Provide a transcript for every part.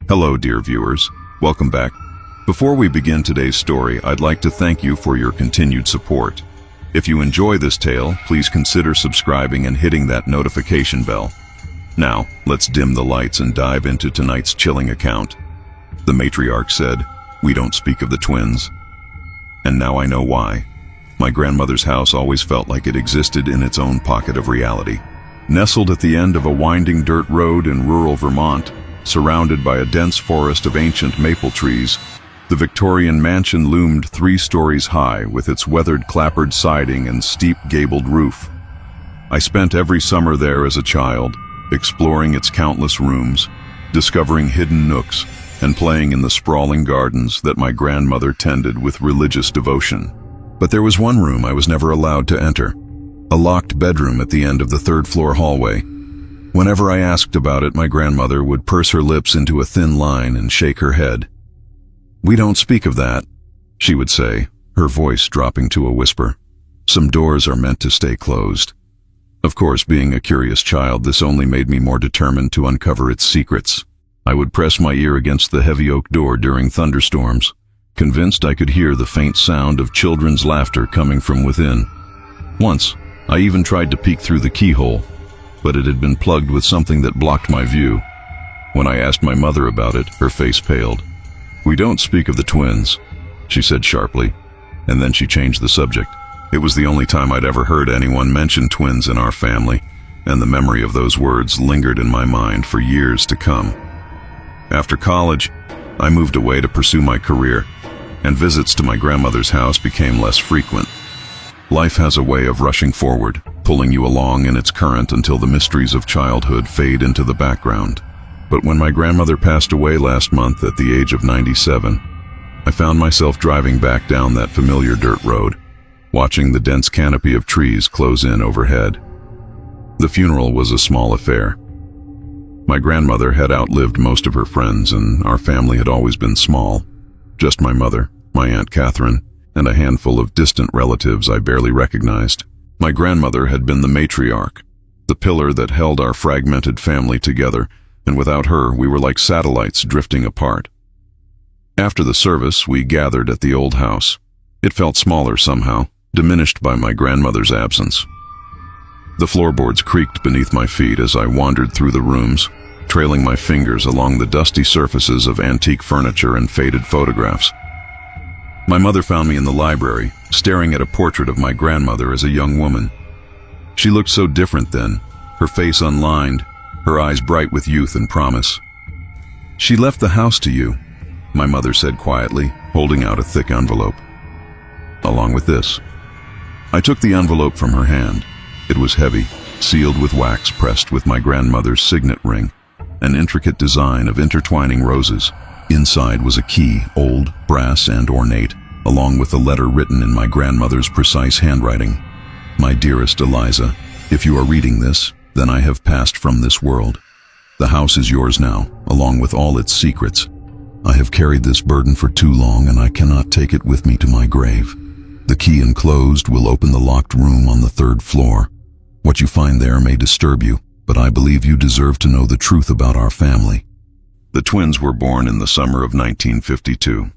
Hello, dear viewers. Welcome back. Before we begin today's story, I'd like to thank you for your continued support. If you enjoy this tale, please consider subscribing and hitting that notification bell. Now, let's dim the lights and dive into tonight's chilling account. The Matriarch said, "We don't speak of the twins." And now I know why. My grandmother's house always felt like it existed in its own pocket of reality. Nestled at the end of a winding dirt road in rural Vermont, surrounded by a dense forest of ancient maple trees, the Victorian mansion loomed 3 stories high with its weathered clapboard siding and steep gabled roof. I spent every summer there as a child, exploring its countless rooms, discovering hidden nooks, and playing in the sprawling gardens that my grandmother tended with religious devotion. But there was one room I was never allowed to enter, a locked bedroom at the end of the 3rd-floor hallway. Whenever I asked about it, my grandmother would purse her lips into a thin line and shake her head. "We don't speak of that," she would say, her voice dropping to a whisper. "Some doors are meant to stay closed." Of course, being a curious child, this only made me more determined to uncover its secrets. I would press my ear against the heavy oak door during thunderstorms, convinced I could hear the faint sound of children's laughter coming from within. Once, I even tried to peek through the keyhole, but it had been plugged with something that blocked my view. When I asked my mother about it, her face paled. "We don't speak of the twins," she said sharply, and then she changed the subject. It was the only time I'd ever heard anyone mention twins in our family, and the memory of those words lingered in my mind for years to come. After college, I moved away to pursue my career, and visits to my grandmother's house became less frequent. Life has a way of rushing forward, pulling you along in its current until the mysteries of childhood fade into the background. But when my grandmother passed away last month at the age of 97, I found myself driving back down that familiar dirt road, watching the dense canopy of trees close in overhead. The funeral was a small affair. My grandmother had outlived most of her friends, and our family had always been small. Just my mother, my Aunt Catherine, and a handful of distant relatives I barely recognized. My grandmother had been the matriarch, the pillar that held our fragmented family together, and without her, we were like satellites drifting apart. After the service, we gathered at the old house. It felt smaller somehow, diminished by my grandmother's absence. The floorboards creaked beneath my feet as I wandered through the rooms, trailing my fingers along the dusty surfaces of antique furniture and faded photographs. My mother found me in the library, staring at a portrait of my grandmother as a young woman. She looked so different then, her face unlined, her eyes bright with youth and promise. "She left the house to you," my mother said quietly, holding out a thick envelope. "Along with this." I took the envelope from her hand. It was heavy, sealed with wax pressed with my grandmother's signet ring, an intricate design of intertwining roses. Inside was a key, old, brass, and ornate, along with a letter written in my grandmother's precise handwriting. "My dearest Eliza, if you are reading this, then I have passed from this world. The house is yours now, along with all its secrets. I have carried this burden for too long, and I cannot take it with me to my grave. The key enclosed will open the locked room on the 3rd floor. What you find there may disturb you, but I believe you deserve to know the truth about our family." The twins were born in the summer of 1952.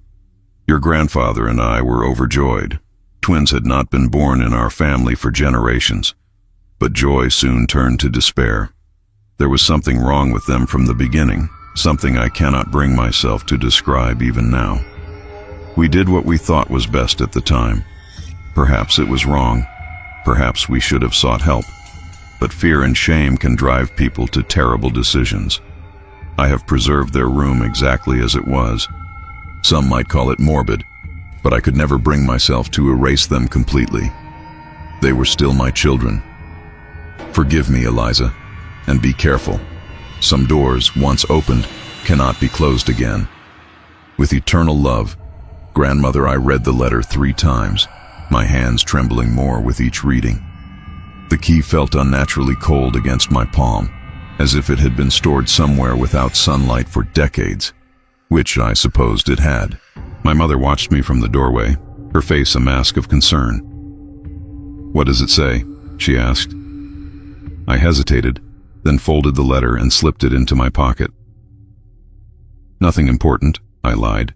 Your grandfather and I were overjoyed. Twins had not been born in our family for generations, but joy soon turned to despair. There was something wrong with them from the beginning, something I cannot bring myself to describe even now. We did what we thought was best at the time. Perhaps it was wrong. Perhaps we should have sought help. But fear and shame can drive people to terrible decisions. I have preserved their room exactly as it was. Some might call it morbid, but I could never bring myself to erase them completely. They were still my children. Forgive me, Eliza, and be careful. Some doors, once opened, cannot be closed again. With eternal love, Grandmother. I read the letter 3 times, my hands trembling more with each reading. The key felt unnaturally cold against my palm, as if it had been stored somewhere without sunlight for decades, which I supposed it had. My mother watched me from the doorway, her face a mask of concern. "What does it say?" she asked. I hesitated, then folded the letter and slipped it into my pocket. Nothing important, I lied.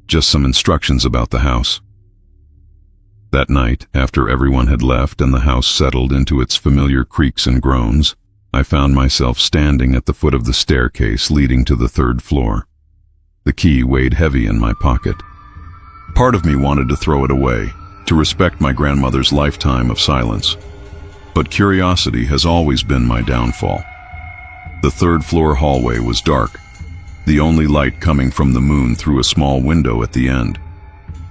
Just some instructions about the house. That night, after everyone had left and the house settled into its familiar creaks and groans, I found myself standing at the foot of the staircase leading to the 3rd floor. The key weighed heavy in my pocket. Part of me wanted to throw it away, to respect my grandmother's lifetime of silence. But curiosity has always been my downfall. The 3rd floor hallway was dark, the only light coming from the moon through a small window at the end.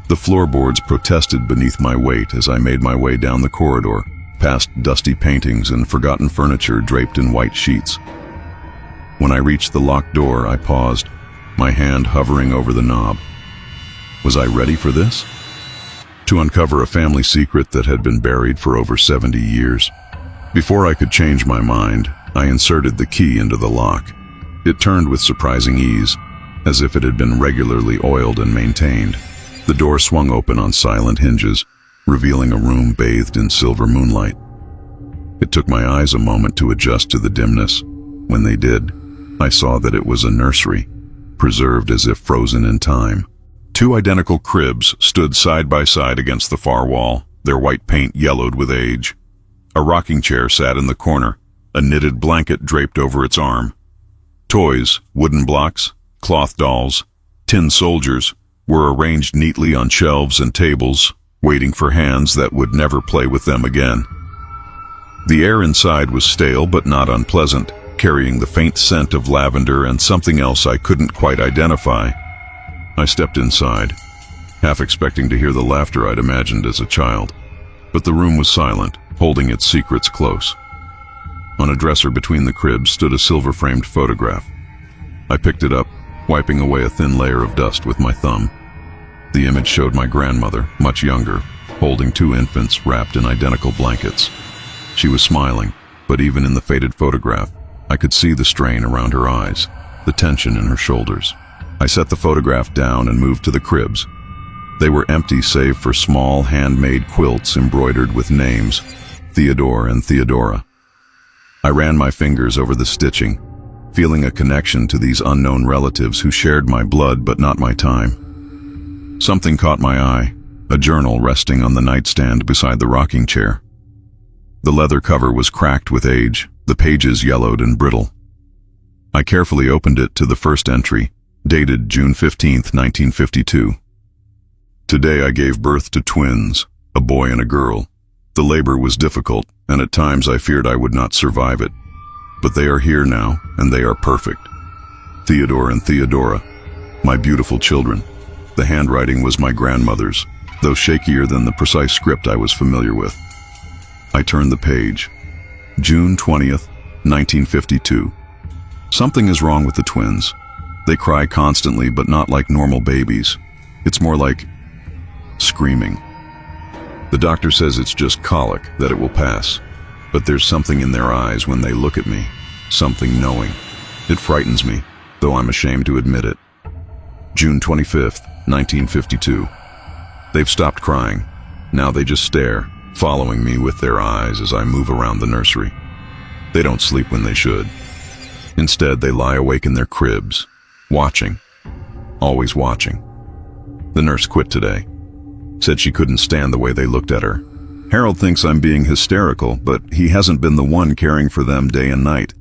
The floorboards protested beneath my weight as I made my way down the corridor, past dusty paintings and forgotten furniture draped in white sheets. When I reached the locked door, I paused, my hand hovering over the knob. Was I ready for this? To uncover a family secret that had been buried for over 70 years. Before I could change my mind, I inserted the key into the lock. It turned with surprising ease, as if it had been regularly oiled and maintained. The door swung open on silent hinges, revealing a room bathed in silver moonlight. It took my eyes a moment to adjust to the dimness. When they did, I saw that it was a nursery, preserved as if frozen in time. 2 identical cribs stood side by side against the far wall, their white paint yellowed with age. A rocking chair sat in the corner, a knitted blanket draped over its arm. Toys, wooden blocks, cloth dolls, tin soldiers were arranged neatly on shelves and tables, waiting for hands that would never play with them again. The air inside was stale but not unpleasant, carrying the faint scent of lavender and something else I couldn't quite identify. I stepped inside, half expecting to hear the laughter I'd imagined as a child. But the room was silent, holding its secrets close. On a dresser between the cribs stood a silver-framed photograph. I picked it up, wiping away a thin layer of dust with my thumb. The image showed my grandmother, much younger, holding 2 infants wrapped in identical blankets. She was smiling, but even in the faded photograph, I could see the strain around her eyes, the tension in her shoulders. I set the photograph down and moved to the cribs. They were empty save for small handmade quilts embroidered with names, Theodore and Theodora. I ran my fingers over the stitching, feeling a connection to these unknown relatives who shared my blood but not my time. Something caught my eye, a journal resting on the nightstand beside the rocking chair. The leather cover was cracked with age, the pages yellowed and brittle. I carefully opened it to the first entry, dated June 15, 1952. Today I gave birth to twins, a boy and a girl. The labor was difficult, and at times I feared I would not survive it. But they are here now, and they are perfect. Theodore and Theodora, my beautiful children. The handwriting was my grandmother's, though shakier than the precise script I was familiar with. I turned the page. June 20th, 1952. Something is wrong with the twins. They cry constantly, but not like normal babies. It's more like screaming. The doctor says it's just colic, that it will pass. But there's something in their eyes when they look at me, something knowing. It frightens me, though I'm ashamed to admit it. June 25th, 1952. They've stopped crying. Now they just stare, following me with their eyes as I move around the nursery. They don't sleep when they should. Instead, they lie awake in their cribs, watching, always watching. The nurse quit today. Said she couldn't stand the way they looked at her. Harold thinks I'm being hysterical, but he hasn't been the one caring for them day and night.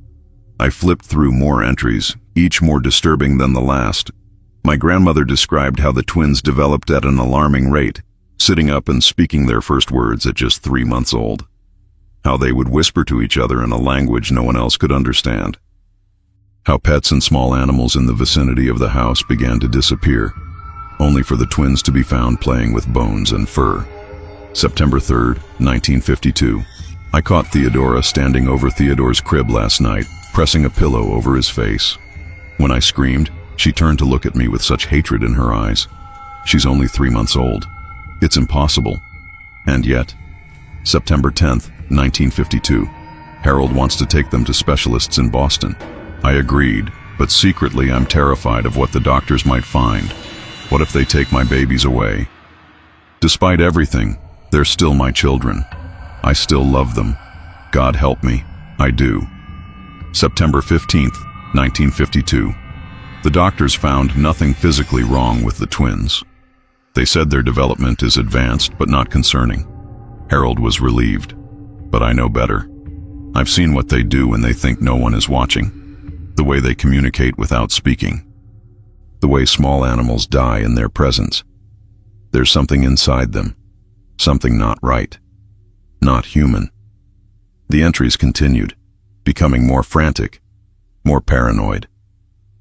I flipped through more entries, each more disturbing than the last. My grandmother described how the twins developed at an alarming rate, sitting up and speaking their first words at just 3 months old. How they would whisper to each other in a language no one else could understand. How pets and small animals in the vicinity of the house began to disappear, only for the twins to be found playing with bones and fur. September 3rd, 1952. I caught Theodora standing over Theodore's crib last night, pressing a pillow over his face. When I screamed, she turned to look at me with such hatred in her eyes. She's only 3 months old. It's impossible. And yet, September 10th, 1952. Harold wants to take them to specialists in Boston. I agreed, but secretly I'm terrified of what the doctors might find. What if they take my babies away? Despite everything, they're still my children. I still love them. God help me, I do. September 15th, 1952. The doctors found nothing physically wrong with the twins. They said their development is advanced but not concerning. Harold was relieved, but I know better. I've seen what they do when they think no one is watching, the way they communicate without speaking, the way small animals die in their presence. There's something inside them, something not right, not human. The entries continued, becoming more frantic, more paranoid.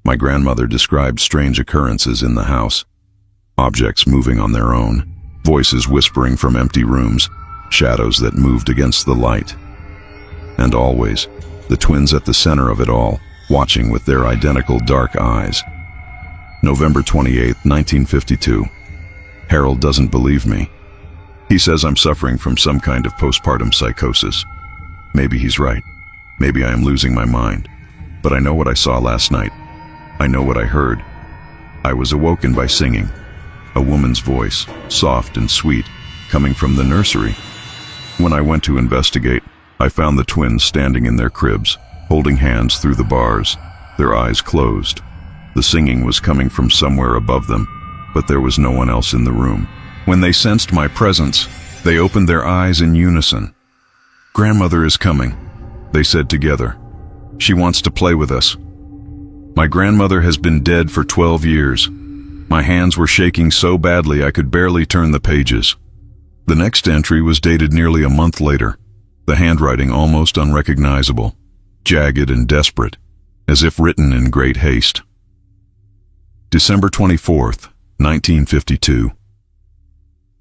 My grandmother described strange occurrences in the house, objects moving on their own, voices whispering from empty rooms, shadows that moved against the light. And always, the twins at the center of it all, watching with their identical dark eyes. November 28, 1952. Harold doesn't believe me. He says I'm suffering from some kind of postpartum psychosis. Maybe he's right. Maybe I am losing my mind. But I know what I saw last night. I know what I heard. I was awoken by singing. A woman's voice, soft and sweet, coming from the nursery. When I went to investigate, I found the twins standing in their cribs, holding hands through the bars, their eyes closed. The singing was coming from somewhere above them, but there was no one else in the room. When they sensed my presence, they opened their eyes in unison. "Grandmother is coming," they said together. "She wants to play with us." My grandmother has been dead for 12 years. My hands were shaking so badly I could barely turn the pages. The next entry was dated nearly a month later, the handwriting almost unrecognizable, jagged and desperate, as if written in great haste. December 24th, 1952.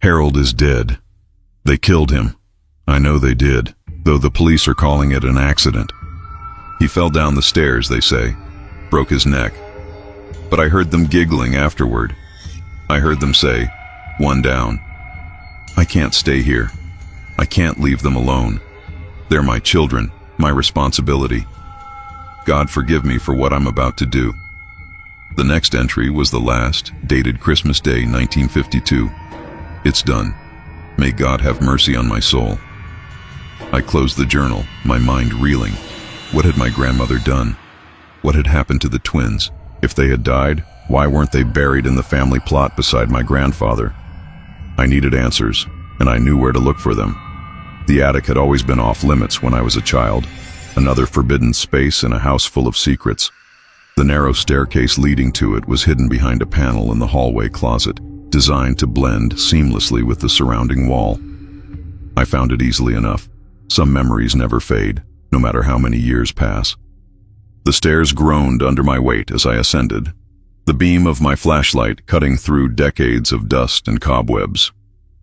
Harold is dead. They killed him. I know they did, though the police are calling it an accident. He fell down the stairs, they say, broke his neck. But I heard them giggling afterward. I heard them say, "One down." I can't stay here. I can't leave them alone. They're my children, my responsibility. God forgive me for what I'm about to do. The next entry was the last, dated Christmas Day, 1952. It's done. May God have mercy on my soul. I closed the journal, my mind reeling. What had my grandmother done? What had happened to the twins? If they had died, why weren't they buried in the family plot beside my grandfather? I needed answers, and I knew where to look for them. The attic had always been off limits when I was a child, another forbidden space in a house full of secrets. The narrow staircase leading to it was hidden behind a panel in the hallway closet, designed to blend seamlessly with the surrounding wall. I found it easily enough. Some memories never fade, no matter how many years pass. The stairs groaned under my weight as I ascended, the beam of my flashlight cutting through decades of dust and cobwebs.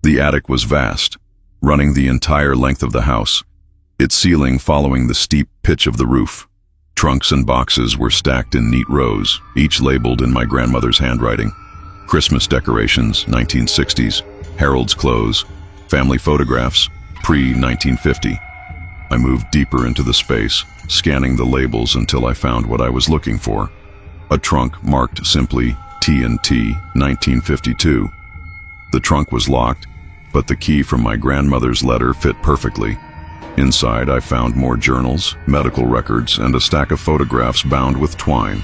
The attic was vast, running the entire length of the house, its ceiling following the steep pitch of the roof. Trunks and boxes were stacked in neat rows, each labeled in my grandmother's handwriting. Christmas decorations, 1960s, Harold's clothes, family photographs, pre-1950. I moved deeper into the space, scanning the labels until I found what I was looking for. A trunk marked simply T&T 1952. The trunk was locked, but the key from my grandmother's letter fit perfectly. Inside, I found more journals, medical records, and a stack of photographs bound with twine.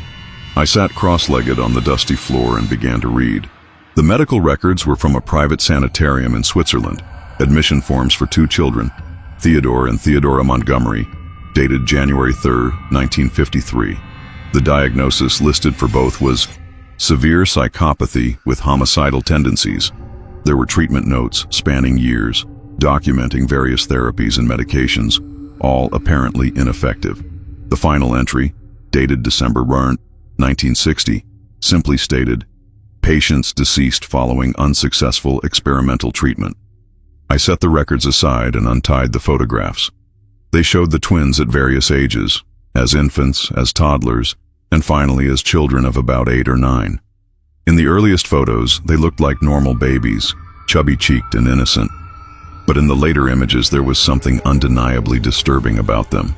I sat cross-legged on the dusty floor and began to read. The medical records were from a private sanitarium in Switzerland, admission forms for 2 children, Theodore and Theodora Montgomery, dated January 3, 1953. The diagnosis listed for both was severe psychopathy with homicidal tendencies. There were treatment notes spanning years, documenting various therapies and medications, all apparently ineffective. The final entry, dated December 1960, simply stated, "Patients deceased following unsuccessful experimental treatment." I set the records aside and untied the photographs. They showed the twins at various ages, as infants, as toddlers, and finally as children of about 8 or 9. In the earliest photos, they looked like normal babies, chubby-cheeked and innocent. But in the later images, there was something undeniably disturbing about them.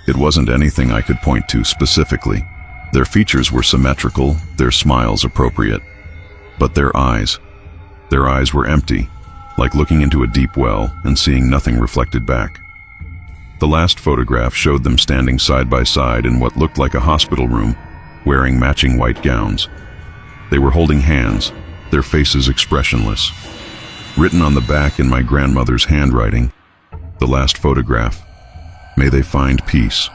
It wasn't anything I could point to specifically. Their features were symmetrical, their smiles appropriate. But their eyes were empty, like looking into a deep well and seeing nothing reflected back. The last photograph showed them standing side by side in what looked like a hospital room, wearing matching white gowns. They were holding hands, their faces expressionless. Written on the back in my grandmother's handwriting, the last photograph, "May they find peace."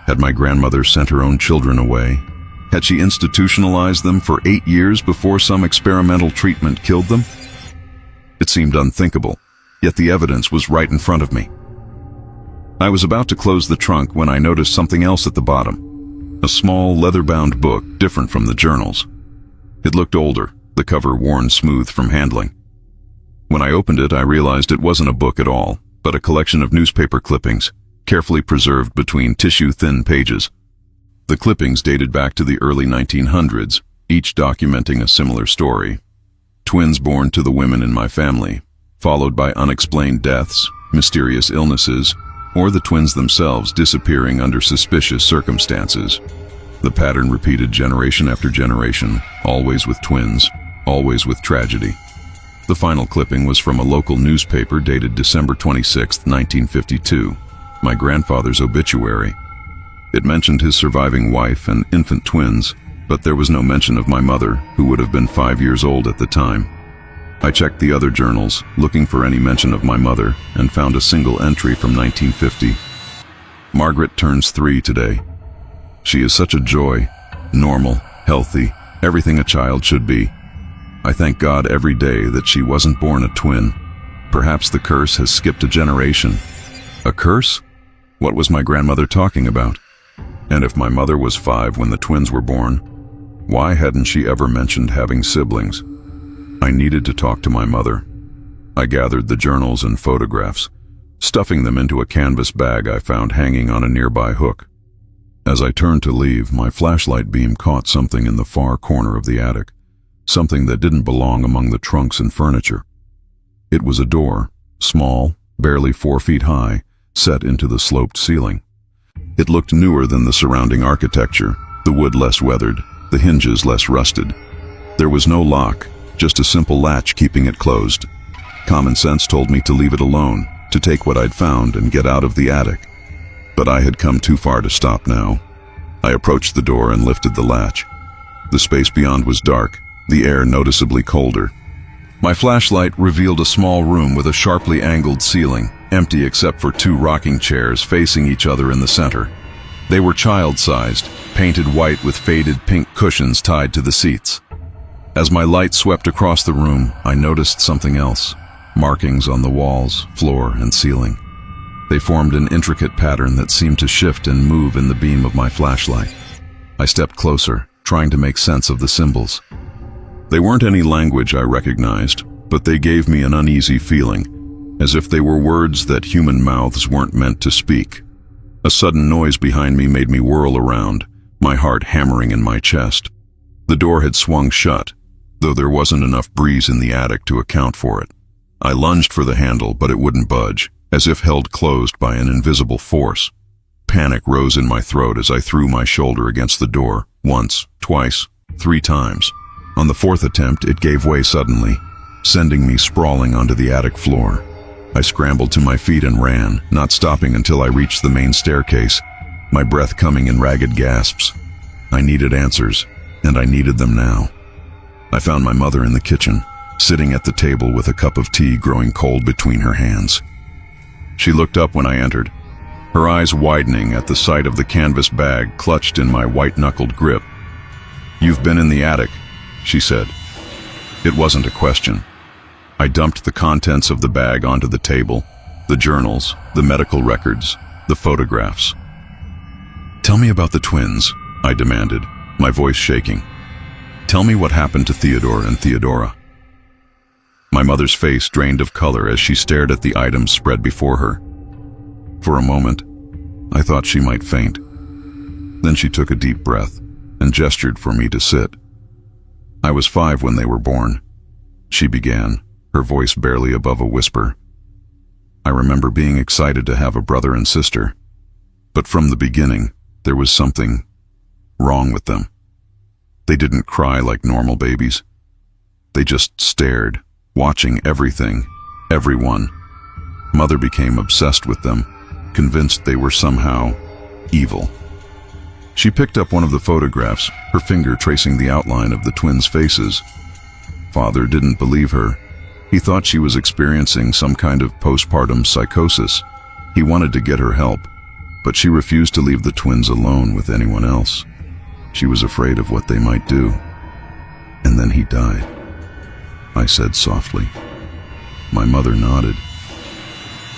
Had my grandmother sent her own children away? Had she institutionalized them for 8 years before some experimental treatment killed them? It seemed unthinkable, yet the evidence was right in front of me. I was about to close the trunk when I noticed something else at the bottom. A small, leather-bound book, different from the journals. It looked older, the cover worn smooth from handling. When I opened it, I realized it wasn't a book at all, but a collection of newspaper clippings, carefully preserved between tissue-thin pages. The clippings dated back to the early 1900s, each documenting a similar story. Twins born to the women in my family, followed by unexplained deaths, mysterious illnesses, or the twins themselves disappearing under suspicious circumstances. The pattern repeated generation after generation, always with twins, always with tragedy. The final clipping was from a local newspaper dated December 26, 1952, my grandfather's obituary. It mentioned his surviving wife and infant twins, but there was no mention of my mother, who would have been 5 years old at the time. I checked the other journals, looking for any mention of my mother, and found a single entry from 1950. Margaret turns 3 today. She is such a joy, normal, healthy, everything a child should be. I thank God every day that she wasn't born a twin. Perhaps the curse has skipped a generation. A curse? What was my grandmother talking about? And if my mother was 5 when the twins were born, why hadn't she ever mentioned having siblings? I needed to talk to my mother. I gathered the journals and photographs, stuffing them into a canvas bag I found hanging on a nearby hook. As I turned to leave, my flashlight beam caught something in the far corner of the attic, something that didn't belong among the trunks and furniture. It was a door, small, barely 4 feet high, set into the sloped ceiling. It looked newer than the surrounding architecture, the wood less weathered, the hinges less rusted. There was no lock, just a simple latch keeping it closed. Common sense told me to leave it alone, to take what I'd found and get out of the attic. But I had come too far to stop now. I approached the door and lifted the latch. The space beyond was dark, the air noticeably colder. My flashlight revealed a small room with a sharply angled ceiling, empty except for 2 rocking chairs facing each other in the center. They were child-sized, painted white with faded pink cushions tied to the seats. As my light swept across the room, I noticed something else. Markings on the walls, floor, and ceiling. They formed an intricate pattern that seemed to shift and move in the beam of my flashlight. I stepped closer, trying to make sense of the symbols. They weren't any language I recognized, but they gave me an uneasy feeling, as if they were words that human mouths weren't meant to speak. A sudden noise behind me made me whirl around, my heart hammering in my chest. The door had swung shut, though there wasn't enough breeze in the attic to account for it. I lunged for the handle, but it wouldn't budge, as if held closed by an invisible force. Panic rose in my throat as I threw my shoulder against the door, once, twice, 3 times. On the 4th attempt, it gave way suddenly, sending me sprawling onto the attic floor. I scrambled to my feet and ran, not stopping until I reached the main staircase, my breath coming in ragged gasps. I needed answers, and I needed them now. I found my mother in the kitchen, sitting at the table with a cup of tea growing cold between her hands. She looked up when I entered, her eyes widening at the sight of the canvas bag clutched in my white-knuckled grip. "You've been in the attic," she said. It wasn't a question. I dumped the contents of the bag onto the table, the journals, the medical records, the photographs. "Tell me about the twins," I demanded, my voice shaking. "Tell me what happened to Theodore and Theodora." My mother's face drained of color as she stared at the items spread before her. For a moment, I thought she might faint. Then she took a deep breath and gestured for me to sit. "I was 5 when they were born," she began, her voice barely above a whisper. "I remember being excited to have a brother and sister, but from the beginning, there was something wrong with them. They didn't cry like normal babies. They just stared, watching everything, everyone. Mother became obsessed with them, convinced they were somehow evil. She picked up one of the photographs, her finger tracing the outline of the twins' faces. Father didn't believe her. He thought she was experiencing some kind of postpartum psychosis. He wanted to get her help, but she refused to leave the twins alone with anyone else. She was afraid of what they might do. And then he died, I said softly. My mother nodded.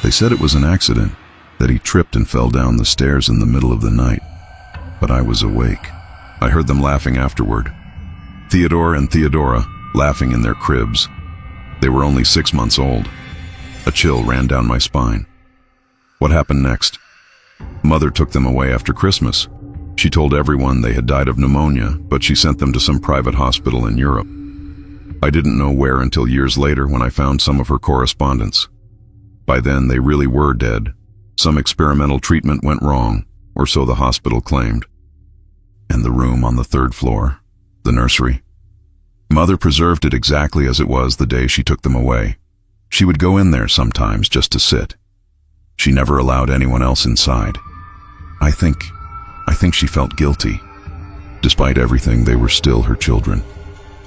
They said it was an accident, that he tripped and fell down the stairs in the middle of the night. But I was awake. I heard them laughing afterward. Theodore and Theodora laughing in their cribs. They were only 6 months old. A chill ran down my spine. What happened next? Mother took them away after Christmas. She told everyone they had died of pneumonia, but she sent them to some private hospital in Europe. I didn't know where until years later when I found some of her correspondence. By then, they really were dead. Some experimental treatment went wrong, or so the hospital claimed. And the room on the 3rd floor, the nursery. Mother preserved it exactly as it was the day she took them away. She would go in there sometimes just to sit. She never allowed anyone else inside. I think she felt guilty. Despite everything, they were still her children.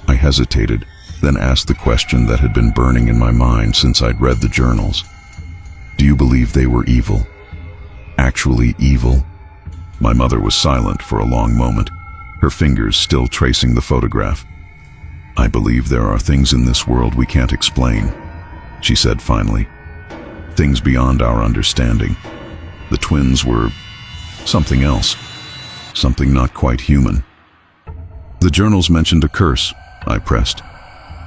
I hesitated, then asked the question that had been burning in my mind since I'd read the journals. Do you believe they were evil? Actually evil? My mother was silent for a long moment, her fingers still tracing the photograph. I believe there are things in this world we can't explain, she said finally. Things beyond our understanding. The twins were something else, something not quite human. The journals mentioned a curse, I pressed.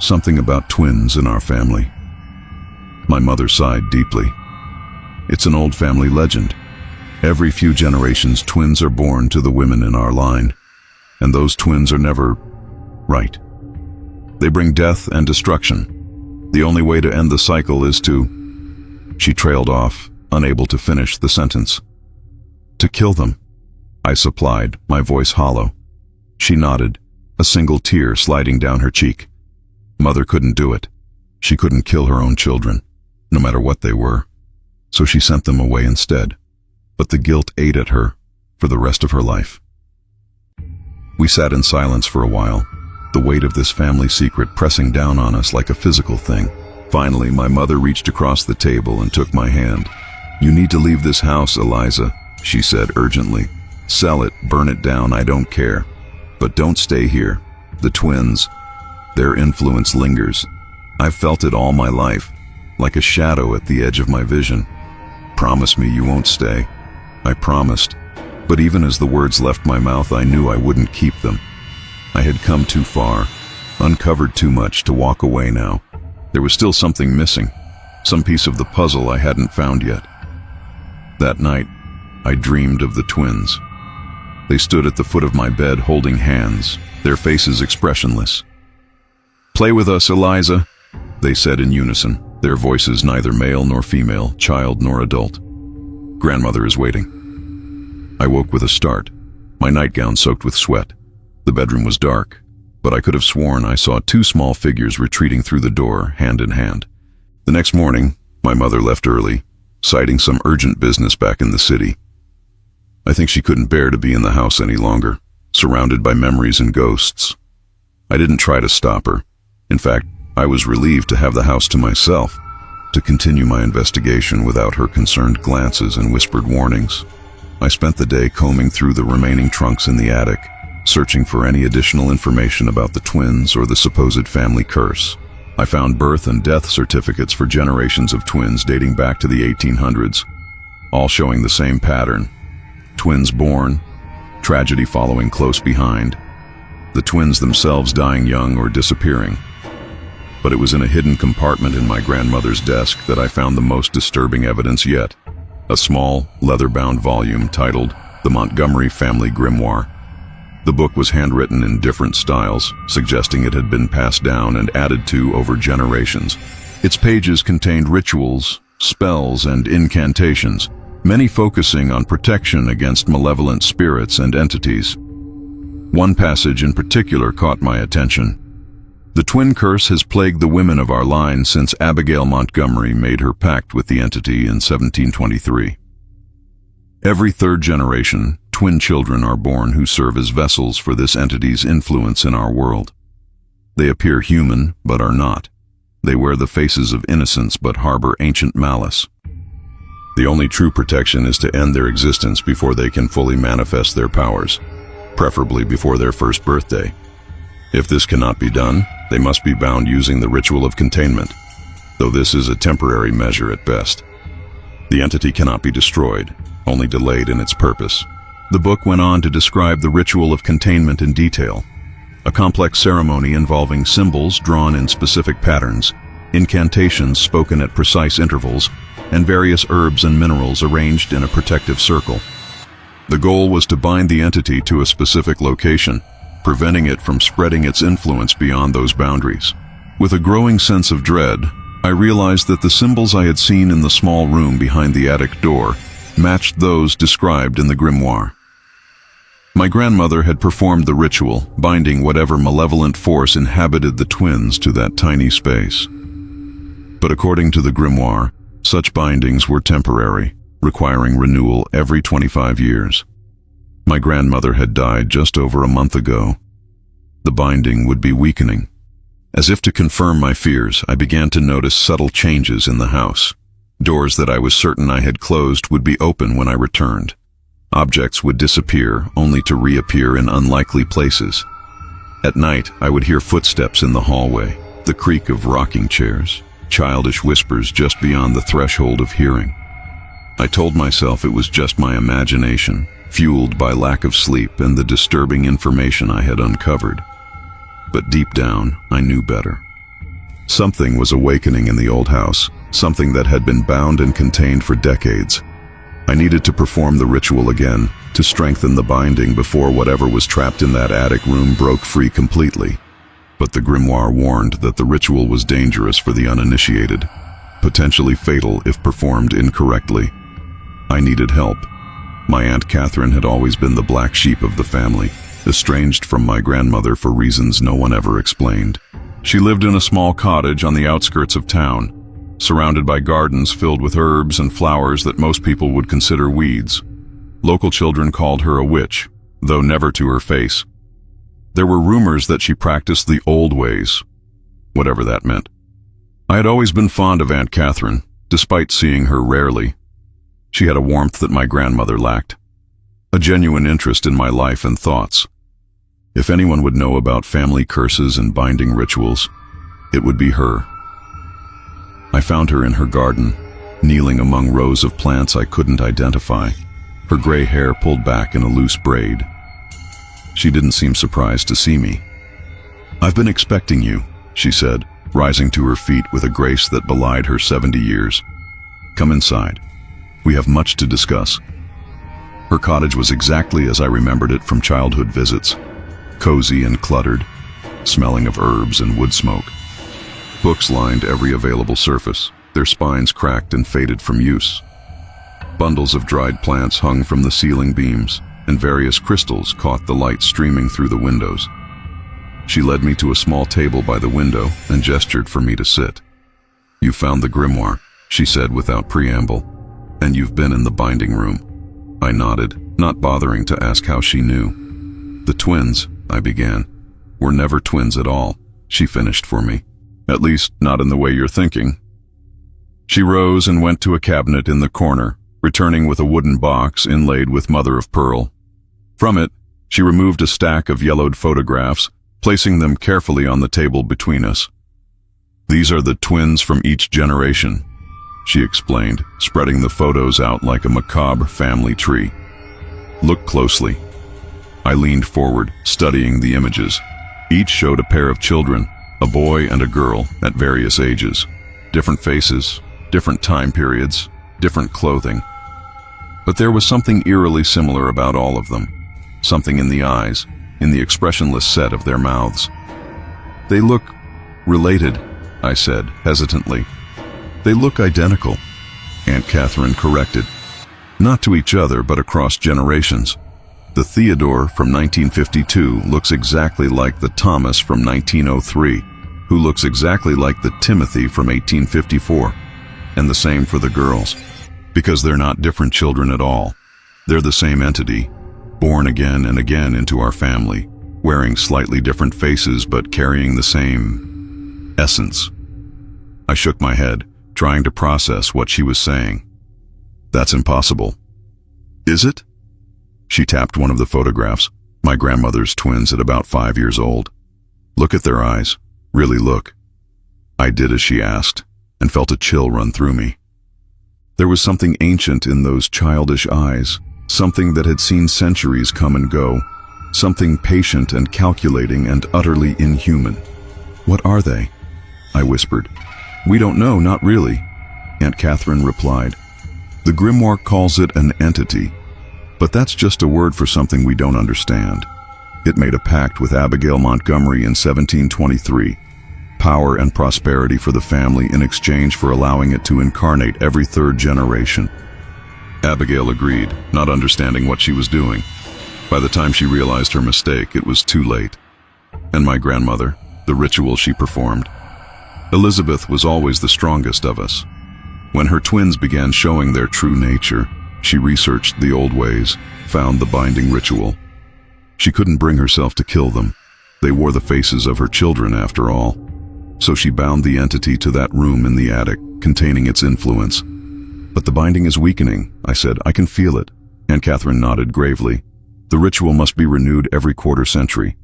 Something about twins in our family. My mother sighed deeply. It's an old family legend. Every few generations, twins are born to the women in our line, and those twins are never right. They bring death and destruction. The only way to end the cycle is to... She trailed off, unable to finish the sentence. To kill them, I supplied, my voice hollow. She nodded, a single tear sliding down her cheek. Mother couldn't do it. She couldn't kill her own children, no matter what they were. So she sent them away instead. But the guilt ate at her for the rest of her life. We sat in silence for a while, the weight of this family secret pressing down on us like a physical thing. Finally, my mother reached across the table and took my hand. You need to leave this house, Eliza, she said urgently. Sell it, burn it down, I don't care. But don't stay here. The twins, their influence lingers. I've felt it all my life, like a shadow at the edge of my vision. Promise me you won't stay. I promised. But even as the words left my mouth, I knew I wouldn't keep them. I had come too far, uncovered too much to walk away now. There was still something missing, some piece of the puzzle I hadn't found yet. That night, I dreamed of the twins. They stood at the foot of my bed holding hands, their faces expressionless. Play with us, Eliza, they said in unison, their voices neither male nor female, child nor adult. Grandmother is waiting. I woke with a start, my nightgown soaked with sweat. The bedroom was dark, but I could have sworn I saw 2 small figures retreating through the door, hand in hand. The next morning, my mother left early, citing some urgent business back in the city. I think she couldn't bear to be in the house any longer, surrounded by memories and ghosts. I didn't try to stop her. In fact, I was relieved to have the house to myself, to continue my investigation without her concerned glances and whispered warnings. I spent the day combing through the remaining trunks in the attic, searching for any additional information about the twins or the supposed family curse. I found birth and death certificates for generations of twins dating back to the 1800s, all showing the same pattern. Twins born, tragedy following close behind, the twins themselves dying young or disappearing. But it was in a hidden compartment in my grandmother's desk that I found the most disturbing evidence yet, a small, leather-bound volume titled The Montgomery Family Grimoire. The book was handwritten in different styles, suggesting it had been passed down and added to over generations. Its pages contained rituals, spells, and incantations, many focusing on protection against malevolent spirits and entities. One passage in particular caught my attention. The twin curse has plagued the women of our line since Abigail Montgomery made her pact with the entity in 1723. Every 3rd generation, twin children are born who serve as vessels for this entity's influence in our world. They appear human, but are not. They wear the faces of innocence but harbor ancient malice. The only true protection is to end their existence before they can fully manifest their powers, preferably before their first birthday. If this cannot be done, they must be bound using the ritual of containment, though this is a temporary measure at best. The entity cannot be destroyed, only delayed in its purpose. The book went on to describe the ritual of containment in detail, a complex ceremony involving symbols drawn in specific patterns, incantations spoken at precise intervals, and various herbs and minerals arranged in a protective circle. The goal was to bind the entity to a specific location, preventing it from spreading its influence beyond those boundaries. With a growing sense of dread, I realized that the symbols I had seen in the small room behind the attic door matched those described in the grimoire. My grandmother had performed the ritual, binding whatever malevolent force inhabited the twins to that tiny space. But according to the grimoire, such bindings were temporary, requiring renewal every 25 years. My grandmother had died just over a month ago. The binding would be weakening. As if to confirm my fears, I began to notice subtle changes in the house. Doors that I was certain I had closed would be open when I returned. Objects would disappear, only to reappear in unlikely places. At night, I would hear footsteps in the hallway, the creak of rocking chairs, childish whispers just beyond the threshold of hearing. I told myself it was just my imagination, fueled by lack of sleep and the disturbing information I had uncovered. But deep down, I knew better. Something was awakening in the old house, something that had been bound and contained for decades. I needed to perform the ritual again, to strengthen the binding before whatever was trapped in that attic room broke free completely. But the grimoire warned that the ritual was dangerous for the uninitiated, potentially fatal if performed incorrectly. I needed help. My Aunt Catherine had always been the black sheep of the family, estranged from my grandmother for reasons no one ever explained. She lived in a small cottage on the outskirts of town, surrounded by gardens filled with herbs and flowers that most people would consider weeds. Local children called her a witch, though never to her face. There were rumors that she practiced the old ways, whatever that meant. I had always been fond of Aunt Catherine, despite seeing her rarely. She had a warmth that my grandmother lacked, a genuine interest in my life and thoughts. If anyone would know about family curses and binding rituals, it would be her. I found her in her garden, kneeling among rows of plants I couldn't identify, her gray hair pulled back in a loose braid. She didn't seem surprised to see me. "I've been expecting you," she said, rising to her feet with a grace that belied her 70 years. "Come inside. We have much to discuss." Her cottage was exactly as I remembered it from childhood visits, cozy and cluttered, smelling of herbs and wood smoke. Books lined every available surface, their spines cracked and faded from use. Bundles of dried plants hung from the ceiling beams, and various crystals caught the light streaming through the windows. She led me to a small table by the window and gestured for me to sit. "You found the grimoire," she said without preamble, "and you've been in the binding room." I nodded, not bothering to ask how she knew. "The twins," I began. "Were never twins at all," she finished for me. "At least, not in the way you're thinking." She rose and went to a cabinet in the corner, returning with a wooden box inlaid with mother of pearl. From it, she removed a stack of yellowed photographs, placing them carefully on the table between us. "These are the twins from each generation," she explained, spreading the photos out like a macabre family tree. "Look closely." I leaned forward, studying the images. Each showed a pair of children, a boy and a girl, at various ages. Different faces, different time periods, different clothing. But there was something eerily similar about all of them. Something in the eyes, in the expressionless set of their mouths. "They look related," I said, hesitantly. "They look identical," Aunt Catherine corrected. "Not to each other, but across generations. The Theodore from 1952 looks exactly like the Thomas from 1903, who looks exactly like the Timothy from 1854. And the same for the girls, because they're not different children at all. They're the same entity, born again and again into our family, wearing slightly different faces but carrying the same essence. I shook my head, trying to process what she was saying. That's impossible. Is it? She tapped one of the photographs, my grandmother's twins at about 5 years old. Look at their eyes. Really look. I did as she asked, and felt a chill run through me. There was something ancient in those childish eyes, something that had seen centuries come and go, something patient and calculating and utterly inhuman. What are they? I whispered. We don't know, not really, Aunt Catherine replied. The grimoire calls it an entity, but that's just a word for something we don't understand. It made a pact with Abigail Montgomery in 1723, power and prosperity for the family in exchange for allowing it to incarnate every third generation. Abigail agreed, not understanding what she was doing. By the time she realized her mistake, it was too late. And my grandmother, the ritual she performed. Elizabeth was always the strongest of us. When her twins began showing their true nature, she researched the old ways, found the binding ritual. She couldn't bring herself to kill them. They wore the faces of her children after all. So she bound the entity to that room in the attic, containing its influence. But the binding is weakening, I said. I can feel it. Aunt Catherine nodded gravely. The ritual must be renewed every quarter century,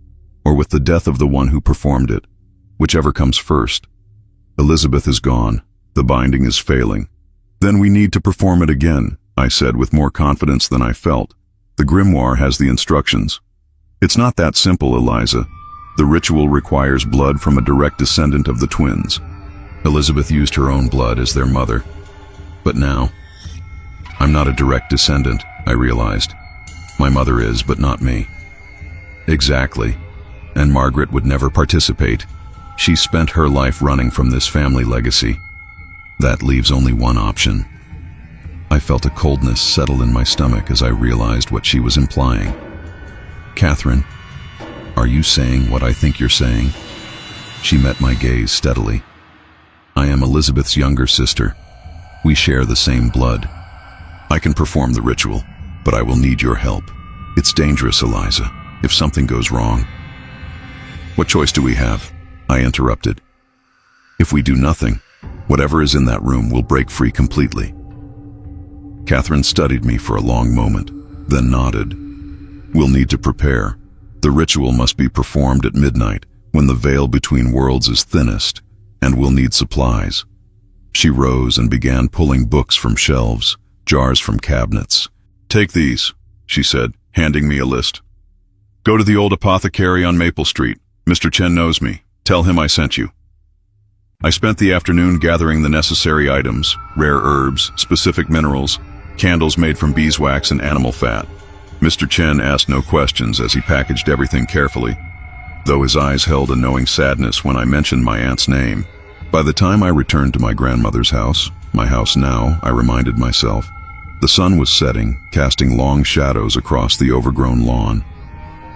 or with the death of the one who performed it, whichever comes first. Elizabeth is gone. The binding is failing. Then we need to perform it again, I said with more confidence than I felt. The grimoire has the instructions. It's not that simple, Eliza. The ritual requires blood from a direct descendant of the twins. Elizabeth used her own blood as their mother. But now, I'm not a direct descendant, I realized. My mother is, but not me. Exactly. And Margaret would never participate. She spent her life running from this family legacy. That leaves only one option. I felt a coldness settle in my stomach as I realized what she was implying. Catherine, are you saying what I think you're saying? She met my gaze steadily. I am Elizabeth's younger sister. We share the same blood. I can perform the ritual, but I will need your help. It's dangerous, Eliza, if something goes wrong. What choice do we have? I interrupted. If we do nothing, whatever is in that room will break free completely. Catherine studied me for a long moment, then nodded. We'll need to prepare. The ritual must be performed at midnight, when the veil between worlds is thinnest, and we'll need supplies. She rose and began pulling books from shelves, jars from cabinets. Take these, she said, handing me a list. Go to the old apothecary on Maple Street. Mr. Chen knows me. Tell him I sent you. I spent the afternoon gathering the necessary items, rare herbs, specific minerals, candles made from beeswax and animal fat. Mr. Chen asked no questions as he packaged everything carefully, though his eyes held a knowing sadness when I mentioned my aunt's name. By the time I returned to my grandmother's house, my house now, I reminded myself, the sun was setting, casting long shadows across the overgrown lawn.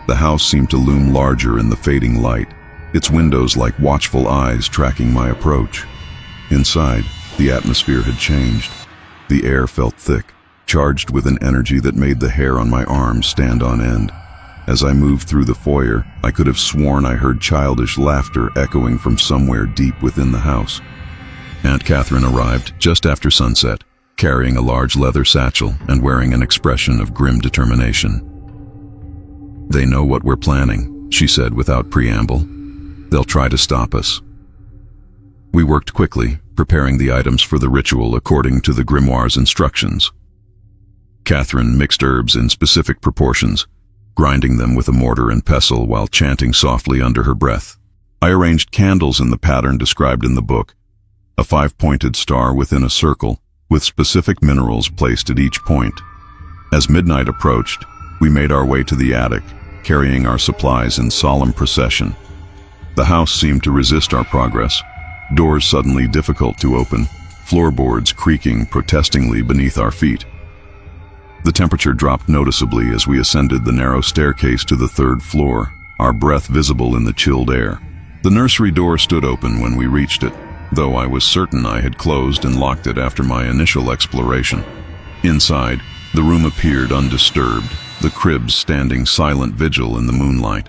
The house seemed to loom larger in the fading light, its windows like watchful eyes tracking my approach. Inside, the atmosphere had changed. The air felt thick, charged with an energy that made the hair on my arms stand on end. As I moved through the foyer, I could have sworn I heard childish laughter echoing from somewhere deep within the house. Aunt Catherine arrived just after sunset, carrying a large leather satchel and wearing an expression of grim determination. They know what we're planning, she said without preamble. They'll try to stop us. We worked quickly, preparing the items for the ritual according to the grimoire's instructions. Catherine mixed herbs in specific proportions, grinding them with a mortar and pestle while chanting softly under her breath. I arranged candles in the pattern described in the book, a 5-pointed star within a circle, with specific minerals placed at each point. As midnight approached, we made our way to the attic, carrying our supplies in solemn procession. The house seemed to resist our progress, doors suddenly difficult to open, floorboards creaking protestingly beneath our feet. The temperature dropped noticeably as we ascended the narrow staircase to the 3rd floor, our breath visible in the chilled air. The nursery door stood open when we reached it, though I was certain I had closed and locked it after my initial exploration. Inside, the room appeared undisturbed, the cribs standing silent vigil in the moonlight.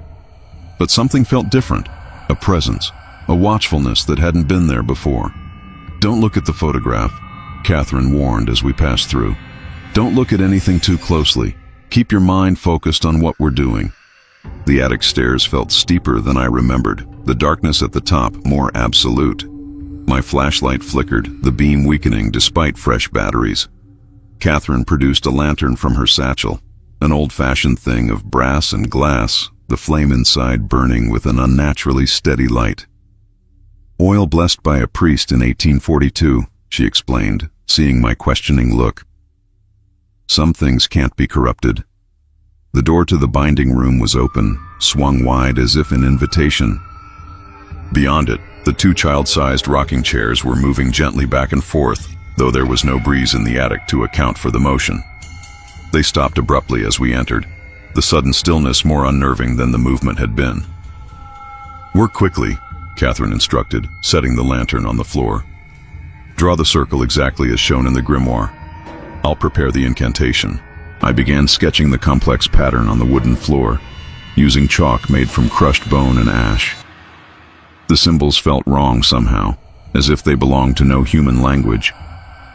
But something felt different, a presence, a watchfulness that hadn't been there before. "Don't look at the photograph," Catherine warned as we passed through. "Don't look at anything too closely. Keep your mind focused on what we're doing." The attic stairs felt steeper than I remembered, the darkness at the top more absolute. My flashlight flickered, the beam weakening despite fresh batteries. Catherine produced a lantern from her satchel, an old-fashioned thing of brass and glass, the flame inside burning with an unnaturally steady light. "Oil blessed by a priest in 1842, she explained, seeing my questioning look. "Some things can't be corrupted." The door to the binding room was open, swung wide as if an invitation. Beyond it, the two child-sized rocking chairs were moving gently back and forth, though there was no breeze in the attic to account for the motion. They stopped abruptly as we entered, the sudden stillness more unnerving than the movement had been. "Work quickly," Catherine instructed, setting the lantern on the floor. "Draw the circle exactly as shown in the grimoire. I'll prepare the incantation." I began sketching the complex pattern on the wooden floor, using chalk made from crushed bone and ash. The symbols felt wrong somehow, as if they belonged to no human language.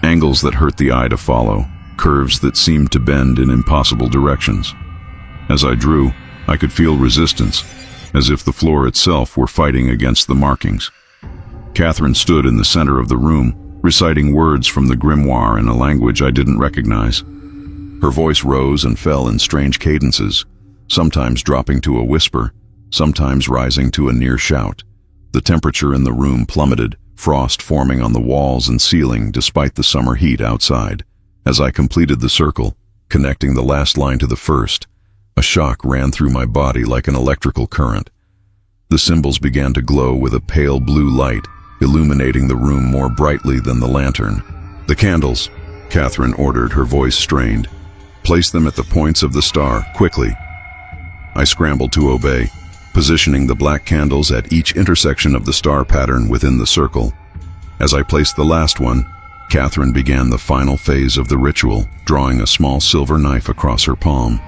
Angles that hurt the eye to follow, curves that seemed to bend in impossible directions. As I drew, I could feel resistance, as if the floor itself were fighting against the markings. Catherine stood in the center of the room, reciting words from the grimoire in a language I didn't recognize. Her voice rose and fell in strange cadences, sometimes dropping to a whisper, sometimes rising to a near shout. The temperature in the room plummeted, frost forming on the walls and ceiling despite the summer heat outside. As I completed the circle, connecting the last line to the first, a shock ran through my body like an electrical current. The symbols began to glow with a pale blue light, illuminating the room more brightly than the lantern. "The candles," Catherine ordered, her voice strained. "Place them at the points of the star, quickly." I scrambled to obey, positioning the black candles at each intersection of the star pattern within the circle. As I placed the last one, Catherine began the final phase of the ritual, drawing a small silver knife across her palm.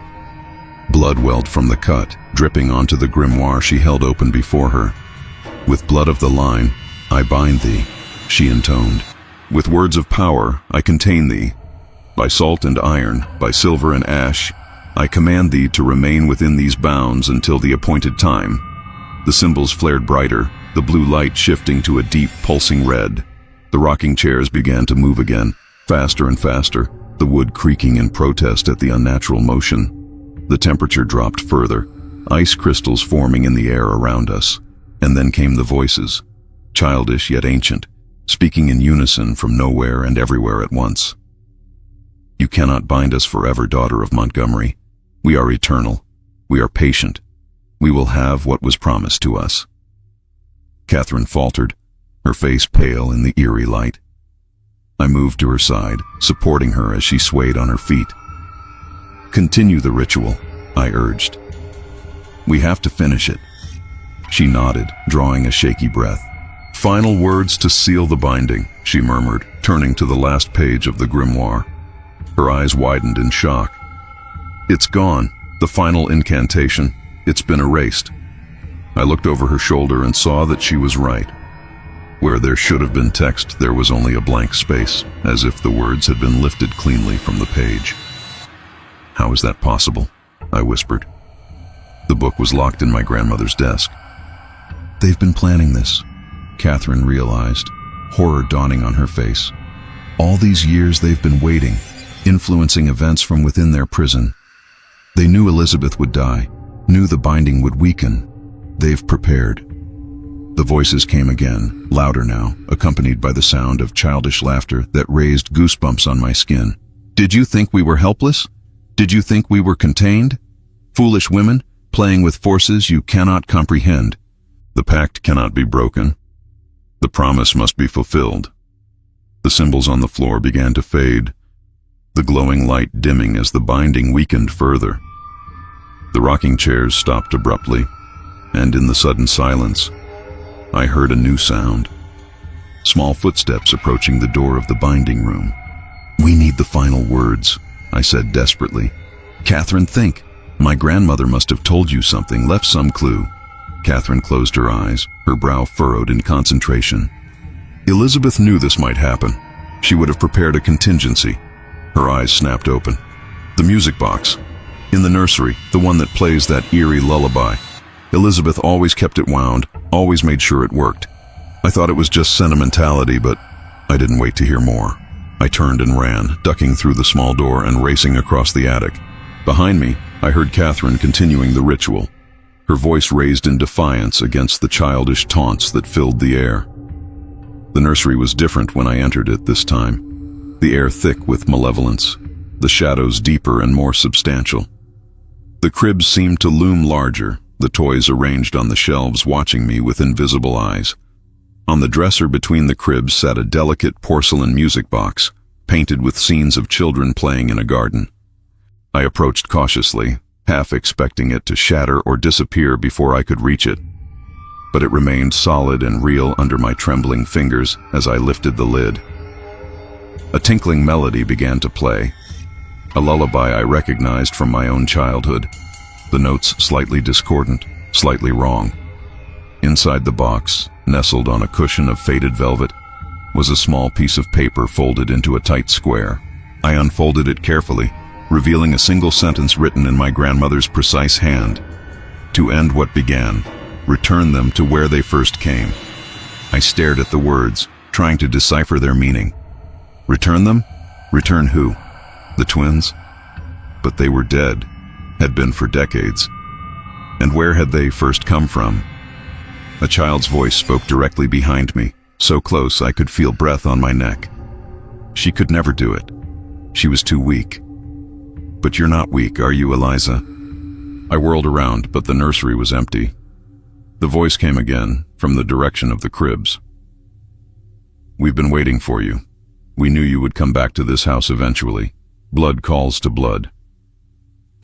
Blood welled from the cut, dripping onto the grimoire she held open before her. "With blood of the line, I bind thee," she intoned. "With words of power, I contain thee. By salt and iron, by silver and ash, I command thee to remain within these bounds until the appointed time." The symbols flared brighter, the blue light shifting to a deep, pulsing red. The rocking chairs began to move again, faster and faster, the wood creaking in protest at the unnatural motion. The temperature dropped further, ice crystals forming in the air around us. And then came the voices, childish yet ancient, speaking in unison from nowhere and everywhere at once. "You cannot bind us forever, daughter of Montgomery. We are eternal. We are patient. We will have what was promised to us." Catherine faltered, her face pale in the eerie light. I moved to her side, supporting her as she swayed on her feet. "Continue the ritual," I urged. "We have to finish it." She nodded, drawing a shaky breath. "Final words to seal the binding," she murmured, turning to the last page of the grimoire. Her eyes widened in shock. "It's gone. The final incantation. It's been erased." I looked over her shoulder and saw that she was right. Where there should have been text, there was only a blank space, as if the words had been lifted cleanly from the page. "How is that possible?" I whispered. The book was locked in my grandmother's desk. "They've been planning this," Catherine realized, horror dawning on her face. "All these years they've been waiting, influencing events from within their prison. They knew Elizabeth would die, knew the binding would weaken. They've prepared." The voices came again, louder now, accompanied by the sound of childish laughter that raised goosebumps on my skin. "Did you think we were helpless? Did you think we were contained? Foolish women, playing with forces you cannot comprehend. The pact cannot be broken. The promise must be fulfilled." The symbols on the floor began to fade, the glowing light dimming as the binding weakened further. The rocking chairs stopped abruptly, and in the sudden silence, I heard a new sound. Small footsteps approaching the door of the binding room. "We need the final words," I said desperately. Catherine, think. My grandmother must have told you something, left some clue. Catherine closed her eyes, her brow furrowed in concentration. Elizabeth knew this might happen. She would have prepared a contingency. Her eyes snapped open. The music box. In the nursery, the one that plays that eerie lullaby. Elizabeth always kept it wound, always made sure it worked. I thought it was just sentimentality, but I didn't wait to hear more. I turned and ran, ducking through the small door and racing across the attic. Behind me, I heard Catherine continuing the ritual, her voice raised in defiance against the childish taunts that filled the air. The nursery was different when I entered it this time, the air thick with malevolence, the shadows deeper and more substantial. The cribs seemed to loom larger, the toys arranged on the shelves watching me with invisible eyes. On the dresser between the cribs sat a delicate porcelain music box, painted with scenes of children playing in a garden. I approached cautiously, half expecting it to shatter or disappear before I could reach it. But it remained solid and real under my trembling fingers as I lifted the lid. A tinkling melody began to play, a lullaby I recognized from my own childhood, the notes slightly discordant, slightly wrong. Inside the box, nestled on a cushion of faded velvet, was a small piece of paper folded into a tight square. I unfolded it carefully, revealing a single sentence written in my grandmother's precise hand. To end what began, return them to where they first came. I stared at the words, trying to decipher their meaning. Return them? Return who? The twins? But they were dead, had been for decades. And where had they first come from? A child's voice spoke directly behind me, so close I could feel breath on my neck. She could never do it. She was too weak. But you're not weak, are you, Eliza? I whirled around, but the nursery was empty. The voice came again, from the direction of the cribs. We've been waiting for you. We knew you would come back to this house eventually. Blood calls to blood.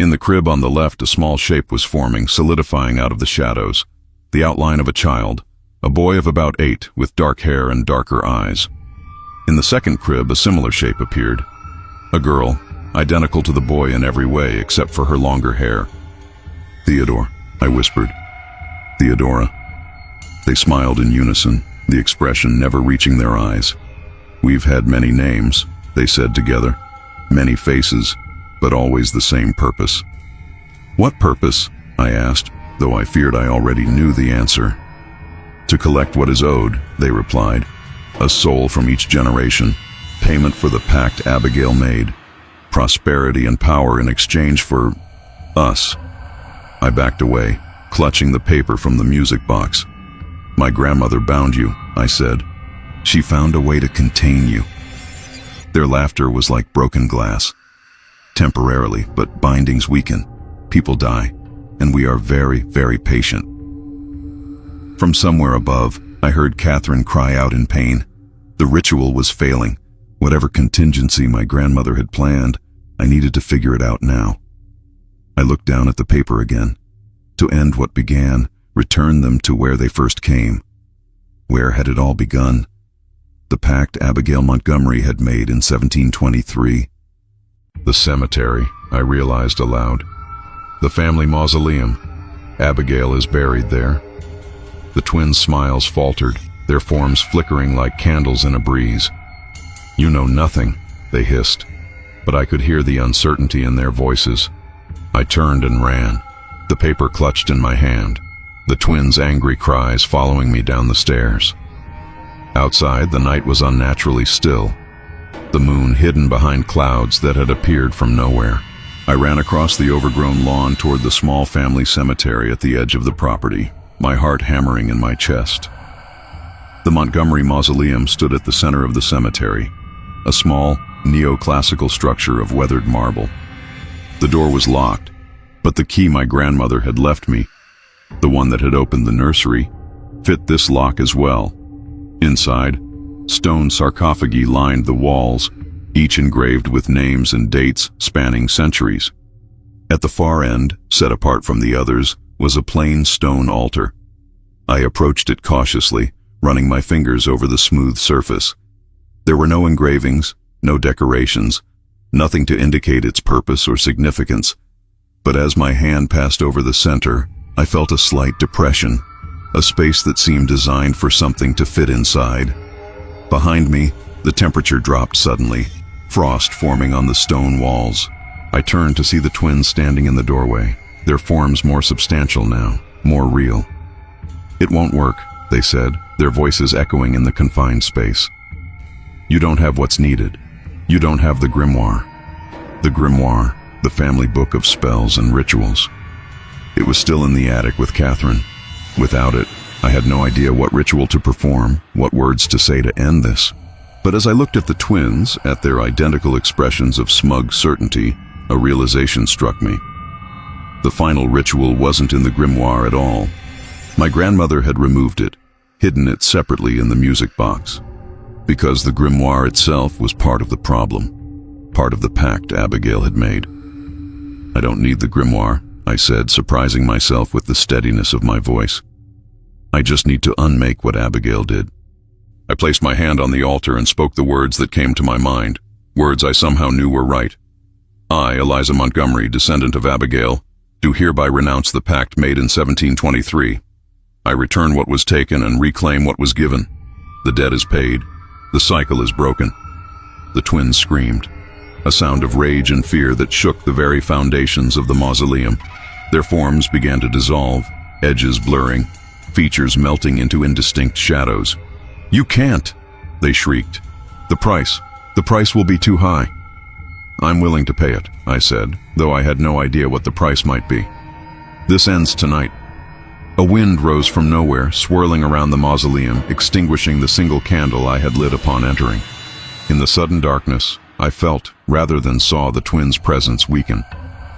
In the crib on the left, a small shape was forming, solidifying out of the shadows. The outline of a child, a boy of about 8, with dark hair and darker eyes. In the second crib, a similar shape appeared. A girl, identical to the boy in every way except for her longer hair. Theodore, I whispered. Theodora. They smiled in unison, the expression never reaching their eyes. We've had many names, they said together. Many faces, but always the same purpose. What purpose? I asked, though I feared I already knew the answer. To collect what is owed, they replied. A soul from each generation, payment for the pact Abigail made, prosperity and power in exchange for us. I backed away, clutching the paper from the music box. My grandmother bound you, I said. She found a way to contain you. Their laughter was like broken glass. Temporarily, but bindings weaken, people die, and we are very, very patient. From somewhere above, I heard Catherine cry out in pain. The ritual was failing. Whatever contingency my grandmother had planned, I needed to figure it out now. I looked down at the paper again. To end what began, return them to where they first came. Where had it all begun? The pact Abigail Montgomery had made in 1723. The cemetery, I realized aloud. The family mausoleum. Abigail is buried there. The twins' smiles faltered, their forms flickering like candles in a breeze. You know nothing, they hissed, but I could hear the uncertainty in their voices. I turned and ran, the paper clutched in my hand, the twins' angry cries following me down the stairs. Outside, the night was unnaturally still, the moon hidden behind clouds that had appeared from nowhere. I ran across the overgrown lawn toward the small family cemetery at the edge of the property, my heart hammering in my chest. The Montgomery Mausoleum stood at the center of the cemetery, a small, neoclassical structure of weathered marble. The door was locked, but the key my grandmother had left me, the one that had opened the nursery, fit this lock as well. Inside, stone sarcophagi lined the walls, each engraved with names and dates spanning centuries. At the far end, set apart from the others, was a plain stone altar. I approached it cautiously, running my fingers over the smooth surface. There were no engravings, no decorations, nothing to indicate its purpose or significance, But as my hand passed over the center, I felt a slight depression, a space that seemed designed for something to fit inside. Behind me, the temperature dropped suddenly, frost forming on the stone walls. I turned to see the twins standing in the doorway, their forms more substantial now, more real. "It won't work," they said, their voices echoing in the confined space. "You don't have what's needed. You don't have the grimoire." The grimoire, the family book of spells and rituals. It was still in the attic with Catherine. Without it, I had no idea what ritual to perform, what words to say to end this. But as I looked at the twins, at their identical expressions of smug certainty, a realization struck me. The final ritual wasn't in the grimoire at all. My grandmother had removed it, hidden it separately in the music box. Because the grimoire itself was part of the problem, part of the pact Abigail had made. "I don't need the grimoire," I said, surprising myself with the steadiness of my voice. "I just need to unmake what Abigail did." I placed my hand on the altar and spoke the words that came to my mind, words I somehow knew were right. "I, Eliza Montgomery, descendant of Abigail, do hereby renounce the pact made in 1723. I return what was taken and reclaim what was given. The debt is paid. The cycle is broken." The twins screamed, a sound of rage and fear that shook the very foundations of the mausoleum. Their forms began to dissolve, edges blurring, features melting into indistinct shadows. "You can't!" they shrieked. The price will be too high." "I'm willing to pay it," I said, though I had no idea what the price might be. "This ends tonight." A wind rose from nowhere, swirling around the mausoleum, extinguishing the single candle I had lit upon entering. In the sudden darkness, I felt, rather than saw, the twins' presence weaken,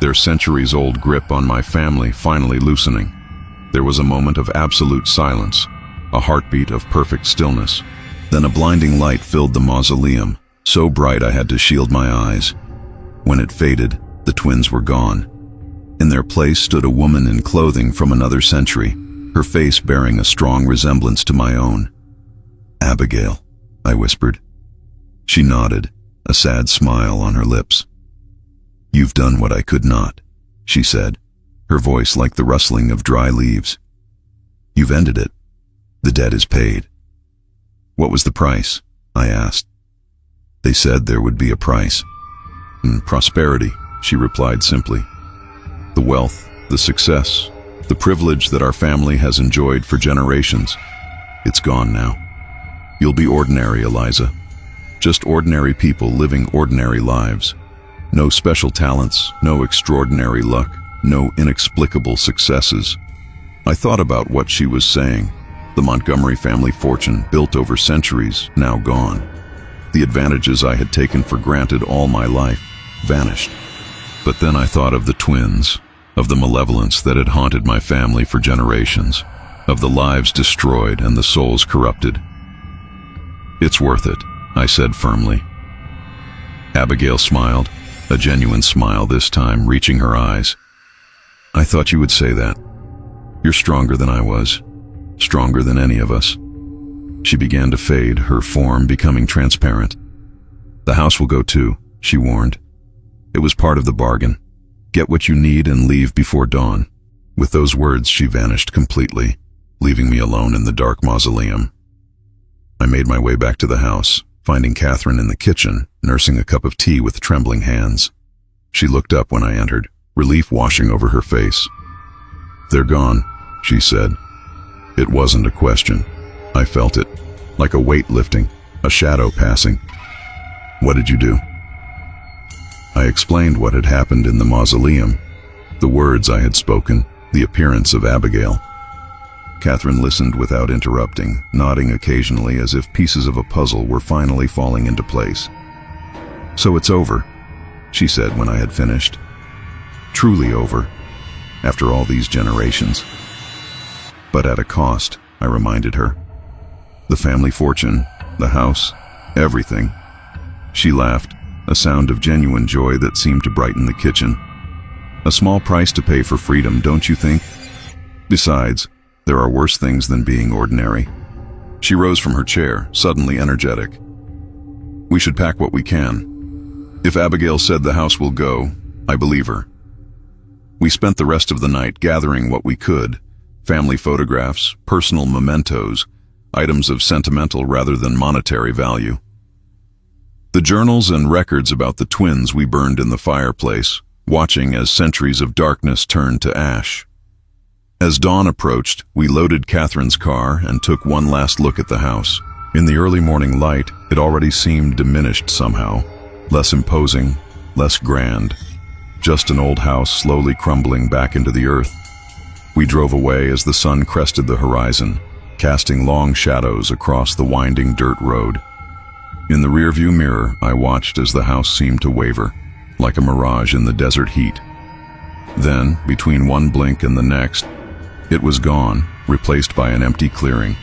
their centuries-old grip on my family finally loosening. There was a moment of absolute silence, a heartbeat of perfect stillness. Then a blinding light filled the mausoleum, so bright I had to shield my eyes. When it faded, the twins were gone. In their place stood a woman in clothing from another century, her face bearing a strong resemblance to my own. "Abigail," I whispered. She nodded, a sad smile on her lips. "You've done what I could not," she said, her voice like the rustling of dry leaves. "You've ended it. The debt is paid." "What was the price?" I asked. "They said there would be a price." "Prosperity," she replied simply. "The wealth, the success, the privilege that our family has enjoyed for generations. It's gone now. You'll be ordinary, Eliza. Just ordinary people living ordinary lives. No special talents, no extraordinary luck, no inexplicable successes." I thought about what she was saying. The Montgomery family fortune, built over centuries, now gone. The advantages I had taken for granted all my life, vanished. But then I thought of the twins, of the malevolence that had haunted my family for generations, of the lives destroyed and the souls corrupted. "It's worth it," I said firmly. Abigail smiled, a genuine smile this time, reaching her eyes. "I thought you would say that. You're stronger than I was, stronger than any of us." She began to fade, her form becoming transparent. "The house will go too," she warned. "It was part of the bargain. Get what you need and leave before dawn." With those words, she vanished completely, leaving me alone in the dark mausoleum. I made my way back to the house, finding Catherine in the kitchen, nursing a cup of tea with trembling hands. She looked up when I entered, relief washing over her face. "They're gone," she said. It wasn't a question. I felt it, like a weight lifting, a shadow passing. "What did you do?" I explained what had happened in the mausoleum, the words I had spoken, the appearance of Abigail. Catherine listened without interrupting, nodding occasionally as if pieces of a puzzle were finally falling into place. "So it's over," she said when I had finished. "Truly over, after all these generations. But at a cost," I reminded her. "The family fortune, the house, everything." She laughed, a sound of genuine joy that seemed to brighten the kitchen. "A small price to pay for freedom, don't you think? Besides, there are worse things than being ordinary." She rose from her chair, suddenly energetic. "We should pack what we can. If Abigail said the house will go, I believe her." We spent the rest of the night gathering what we could: family photographs, personal mementos, items of sentimental rather than monetary value. The journals and records about the twins we burned in the fireplace, watching as centuries of darkness turned to ash. As dawn approached, we loaded Catherine's car and took one last look at the house. In the early morning light, it already seemed diminished somehow, less imposing, less grand, just an old house slowly crumbling back into the earth. We drove away as the sun crested the horizon, casting long shadows across the winding dirt road. In the rearview mirror, I watched as the house seemed to waver, like a mirage in the desert heat. Then, between one blink and the next, it was gone, replaced by an empty clearing,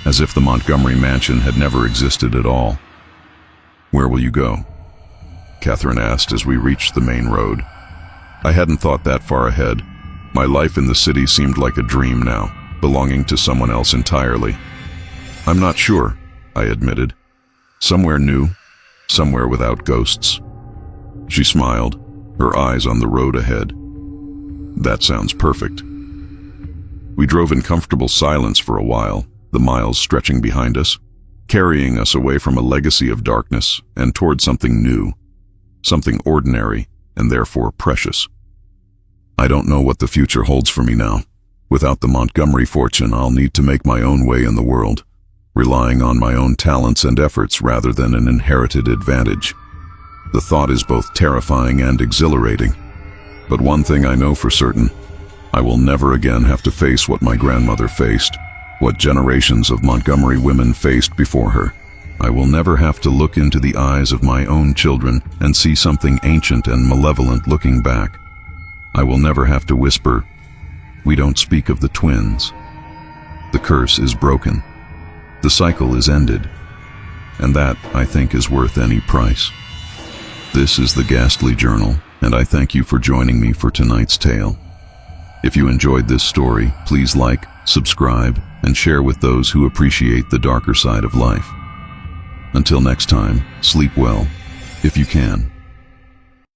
as if the Montgomery mansion had never existed at all. "Where will you go?" Catherine asked as we reached the main road. I hadn't thought that far ahead. My life in the city seemed like a dream now, belonging to someone else entirely. "I'm not sure," I admitted. "Somewhere new, somewhere without ghosts." She smiled, her eyes on the road ahead. "That sounds perfect." We drove in comfortable silence for a while, the miles stretching behind us, carrying us away from a legacy of darkness and toward something new, something ordinary and therefore precious. I don't know what the future holds for me now. Without the Montgomery fortune, I'll need to make my own way in the world, relying on my own talents and efforts rather than an inherited advantage. The thought is both terrifying and exhilarating. But one thing I know for certain: I will never again have to face what my grandmother faced, what generations of Montgomery women faced before her. I will never have to look into the eyes of my own children and see something ancient and malevolent looking back. I will never have to whisper, "We don't speak of the twins." The curse is broken. The cycle is ended. And that, I think, is worth any price. This is the Ghastly Journal, and I thank you for joining me for tonight's tale. If you enjoyed this story, please like, subscribe, and share with those who appreciate the darker side of life. Until next time, sleep well, if you can.